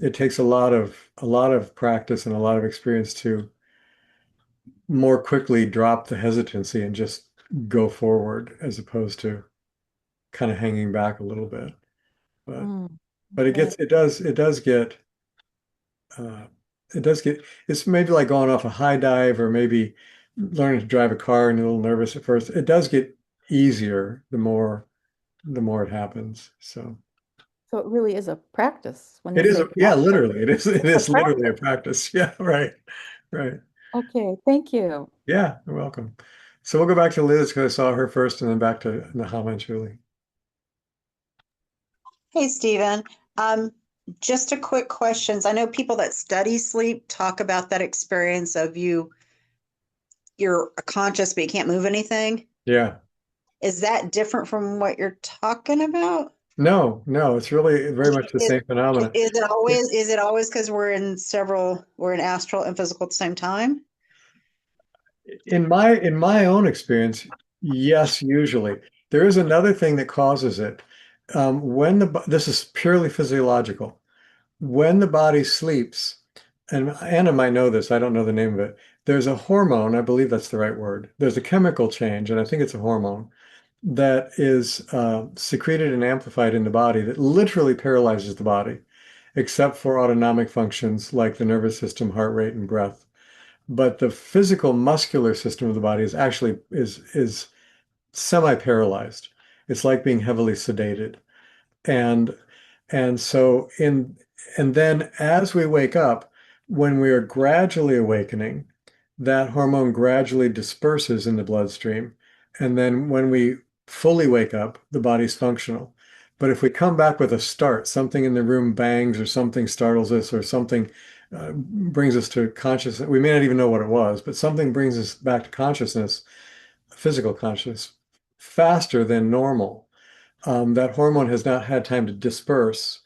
it takes a lot of practice and a lot of experience to more quickly drop the hesitancy and just go forward as opposed to kind of hanging back a little bit. But Mm, but it okay. gets uh, it does get it's maybe like going off a high dive or maybe learning to drive a car and you're a little nervous at first. It does get easier the more it happens. So So it really is a practice when you it is say yeah, practice. literally. It is it It's a is literally a practice. practice. Yeah, right. Right. Okay, thank you. Yeah, you're welcome. So we'll go back to Liz because I saw her first and then back to Nahama and Julie. Hey, Stephen. Just a quick questions. I know people that study sleep talk about that experience of you're conscious, but you can't move anything. Yeah. Is that different from what you're talking about? No, no, it's really very much the Is, same phenomena. is it always because we're in astral and physical at the same time? In my own experience, yes, usually. There is another thing that causes it. This is purely physiological. When the body sleeps, and Anna might know this, I don't know the name of it. There's a hormone, I believe that's the right word. There's a chemical change, and I think it's a hormone that is secreted and amplified in the body that literally paralyzes the body, except for autonomic functions like the nervous system, heart rate, and breath. But the physical muscular system of the body is semi-paralyzed. It's like being heavily sedated. And and so in and then as we wake up, when we are gradually awakening, that hormone gradually disperses in the bloodstream. And then when we fully wake up, the body's functional. But if we come back with a start, something in the room bangs or something startles us or something brings us to consciousness, we may not even know what it was, but something brings us back to consciousness, physical consciousness, faster than normal. That hormone has not had time to disperse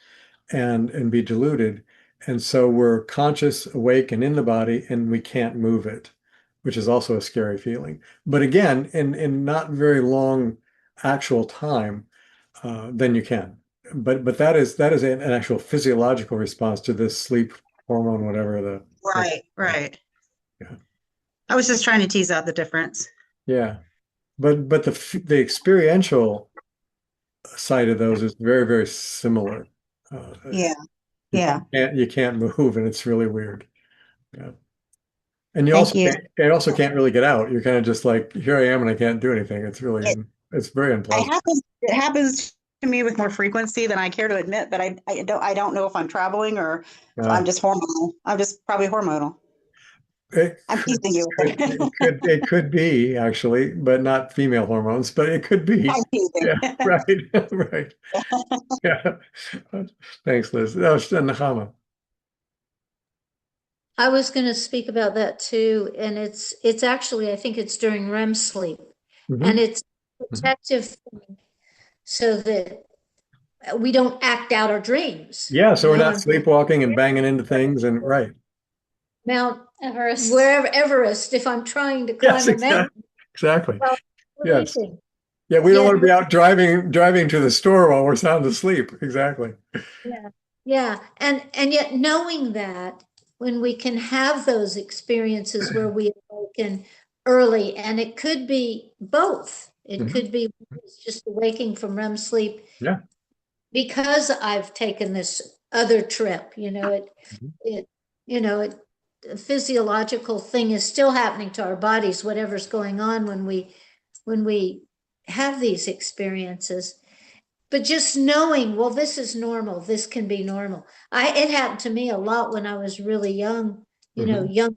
and be diluted, And so we're conscious, awake, and in the body, and we can't move it, which is also a scary feeling. But again, in not very long actual time, then you can. But that is an actual physiological response to this sleep hormone, whatever Right, right. yeah. I was just trying to tease out the difference. Yeah. But the experiential side of those is very, very similar. Yeah, You yeah. can't move, and it's really weird. Yeah. And Thank you. you also can't really get out. You're kind of just like, here I am and I can't do anything. It's really it's very unpleasant. It happens to me with more frequency than I care to admit, but I don't know if I'm traveling or if I'm Uh, just hormonal. I'm just probably hormonal. it I'm could, teasing you with it. it could be actually, but not female hormones, but it could be. I'm teasing. Yeah, right. Right. Yeah. Thanks, Liz. That was Nahama. I was going to speak about that too, and it's actually, I think it's during REM sleep, and Mhm. it's Mhm. protective thing so that we don't act out our dreams. Yeah, so we're not And sleepwalking and banging into things and right. Mount Everest. wherever Everest, if I'm trying to Yes, climb a mountain exactly. while Yes. sleeping. Yeah, we don't Yet, want to be out driving to the store while we're sound asleep. Exactly. yeah, yeah, and yet knowing that when we can have those experiences where we awaken early, and it could be both. It Mhm. could be just awaking from REM sleep Yeah. because I've taken this other trip, Mhm. it, the physiological thing is still happening to our bodies, whatever's going on when we have these experiences. But just knowing, well, this is normal, this can be normal. It happened to me a lot when I was really young, Mhm. young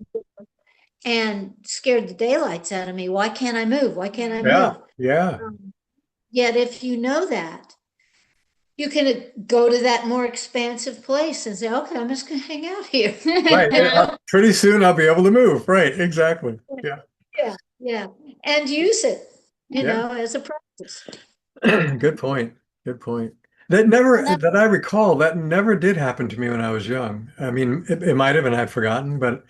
and scared the daylights out of me. Why can't I move? Why can't I Yeah. move? Yeah. Yet if you know that, you can go to that more expansive place and say, okay, I'm just going to hang out here. Right. Pretty soon I'll be able to move. Right. Exactly. Yeah. Yeah, yeah. And use it, Yeah. as a practice. Good point. Good point. That I recall, that never did happen to me when I was young. I mean, it might have, and I've forgotten, but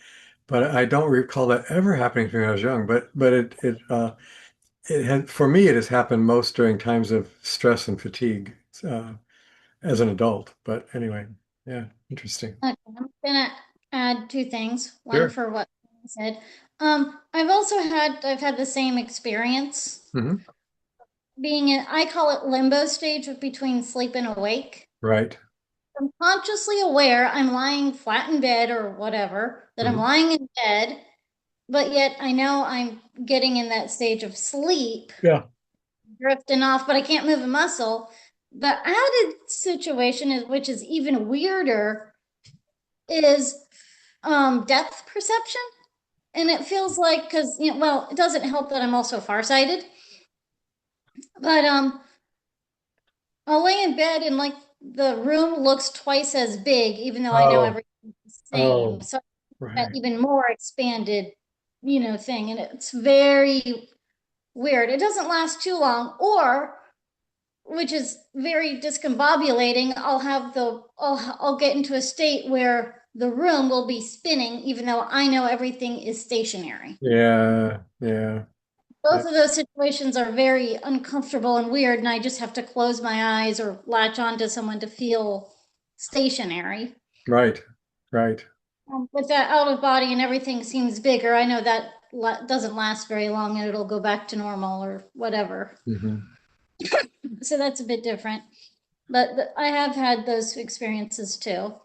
I don't recall that ever happening to me when I was young. But it had for me it has happened most during times of stress and fatigue as an adult. But anyway, yeah, interesting. Okay, I'm gonna add two things. One Sure. for what you said. I've had the same experience Hmm. being in, I call it limbo stage between sleep and awake. Right. I'm consciously aware I'm lying flat in bed or whatever, that I'm Hmm. lying in bed, but yet I know I'm getting in that stage of sleep, Yeah. drifting off, but I can't move a muscle. The added situation is, which is even weirder, is depth perception. And it feels like, because, well, it doesn't help that I'm also farsighted, but I'll lay in bed and like the room looks twice as big, even though I know Oh. everything's the same. Oh. So that Right. even more expanded, thing. And it's very weird. It doesn't last too long, or which is very discombobulating, I'll get into a state where the room will be spinning, even though I know everything is stationary. Yeah. Yeah. Yeah. Both of those situations are very uncomfortable and weird, and I just have to close my eyes or latch onto someone to feel stationary. Right. Right. With that out of body and everything seems bigger, I know that doesn't last very long and it'll go back to normal or whatever. Hmm. So that's a bit different. But I have had those experiences too.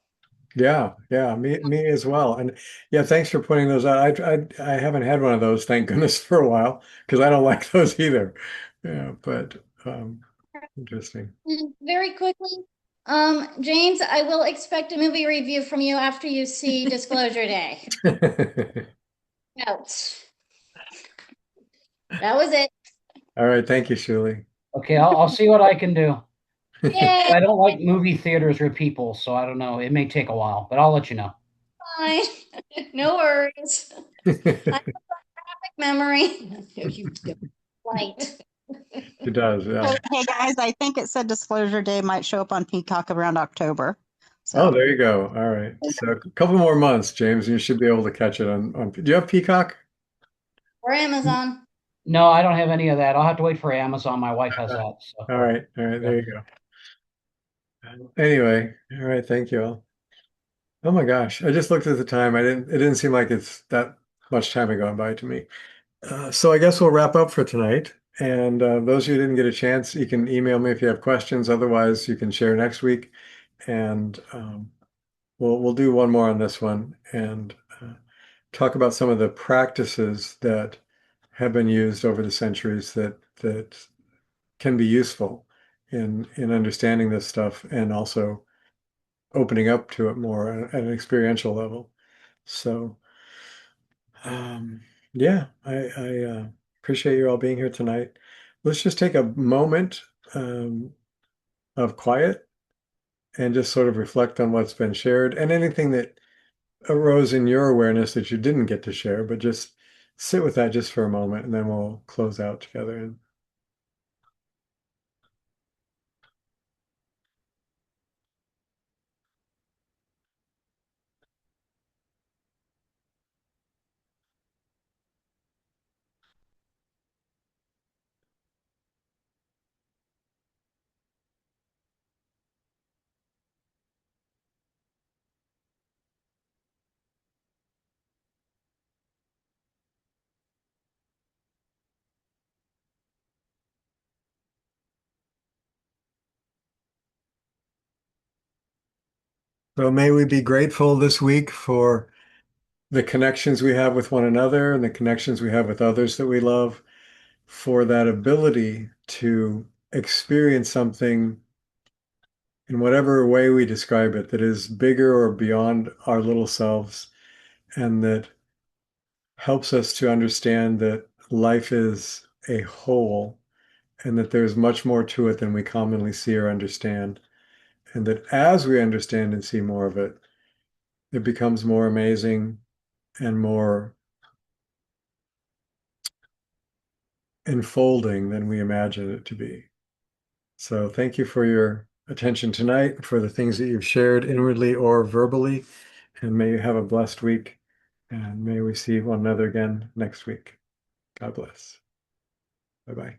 Yeah, yeah, me as well. And yeah, thanks for pointing those out. I haven't had one of those, thank goodness, for a while because I don't like those either. Yeah, but interesting. And very quickly, James, I will expect a movie review from you after you see Disclosure Day. Notes. That was it. All right, thank you, Shuli. Okay, I'll see what I can do. Yay! I don't like movie theaters or people, so I don't know. It may take a while, but I'll let you know. Fine. No worries. I have a memory. You light. It does, yeah. Hey guys, I think it said Disclosure Day might show up on Peacock around October. Oh, So there you go. All right. So a couple more months, James, and you should be able to catch it on. Do you have Peacock? Or Amazon. No, I don't have any of that. I'll have to wait for Amazon. My wife has that. So All right. All right. There you go. Anyway, all right. Thank you all. Oh my gosh. I just looked at the time. It didn't seem like it's that much time had gone by to me. So I guess we'll wrap up for tonight. And those of you who didn't get a chance, you can email me if you have questions. Otherwise, you can share next week. And we'll do one more on this one and talk about some of the practices that have been used over the centuries that can be useful in understanding this stuff and also opening up to it more at an experiential level. So, um, yeah, I appreciate you all being here tonight. Let's just take a moment of quiet and just sort of reflect on what's been shared and anything that arose in your awareness that you didn't get to share, but just sit with that just for a moment and then we'll close out together. And so may we be grateful this week for the connections we have with one another and the connections we have with others that we love, for that ability to experience something in whatever way we describe it that is bigger or beyond our little selves and that helps us to understand that life is a whole and that there's much more to it than we commonly see or understand. And that as we understand and see more of it, it becomes more amazing and more enfolding than we imagine it to be. So thank you for your attention tonight, for the things that you've shared inwardly or verbally, and may you have a blessed week, and may we see one another again next week. God bless. Bye-bye.